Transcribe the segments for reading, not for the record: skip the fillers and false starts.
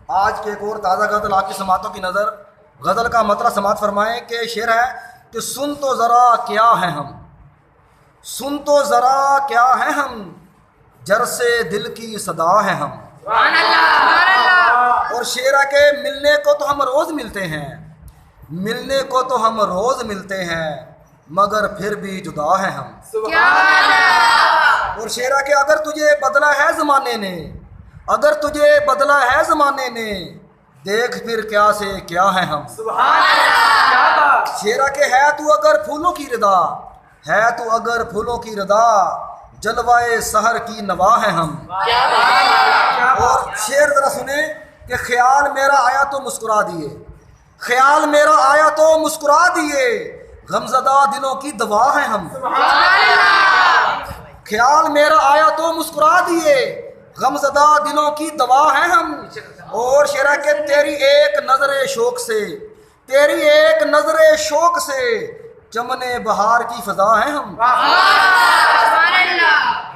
आज के एक और ताज़ा गज़ल आपकी समातों की नज़र। गज़ल का मतलब समात फरमाएं कि शेर है कि सुन तो ज़रा क्या है हम, सुन तो ज़रा क्या है हम, जर से दिल की सदा है हम। और शेरा के मिलने को तो हम रोज़ मिलते हैं, मिलने को तो हम रोज़ मिलते हैं, मगर फिर भी जुदा है हम। और शेरा के अगर तुझे बदला है ज़माने ने, अगर तुझे बदला है ज़माने ने, देख फिर क्या से क्या है हम। शेरा के है तू अगर फूलों की रदा, है तू अगर फूलों की रदा, जलवाए सहर की नवा है हम। और शेर जरा सुने कि ख्याल मेरा आया तो मुस्कुरा दिए, ख्याल मेरा आया तो मुस्कुरा दिए, गमज़दा दिलों की दवा है हम। ख्याल मेरा आया तो मुस्कुरा दिए, गमज़दा दिलों की दवा है हम। और शेरा के तेरी एक नजरे शौक से, तेरी एक नजरे शौक से, चमने बहार की फजा है हम।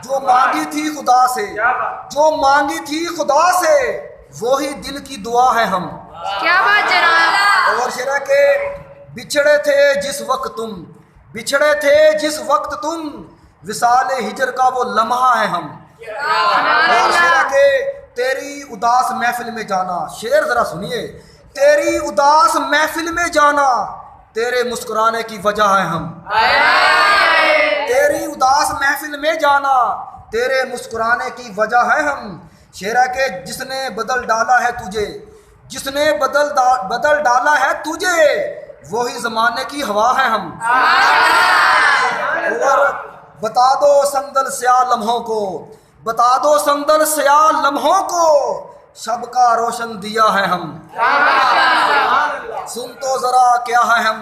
जो मांगी थी खुदा से, जो मांगी थी खुदा से, वही दिल की दुआ है हम। क्या बात जनाब। और शेरा के बिछड़े थे जिस वक्त तुम, बिछड़े थे जिस वक्त तुम, विसाले हिजर का वो लम्हा है हम। और शेरा के तेरी उदास महफिल में जाना, शेर जरा सुनिए, तेरी उदास महफिल में जाना, तेरे मुस्कुराने की वजह है हम। तेरी उदास महफिल में जाना, तेरे मुस्कुराने की वजह है हम। शेरा के जिसने बदल डाला है तुझे, जिसने बदल डाला है तुझे, वही जमाने की हवा है हम। और बता दो संदल स्या लम्हों को, बता दो संदल स्या लम्हों को, सबका रोशन दिया है हम। सुन तो जरा क्या है हम,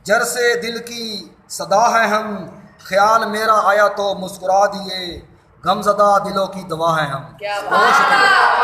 जर से दिल की सदा है हम, ख्याल मेरा आया तो मुस्कुरा दिए, गमज़दा दिलों की दवा है हम। बहुत शुक्रिया।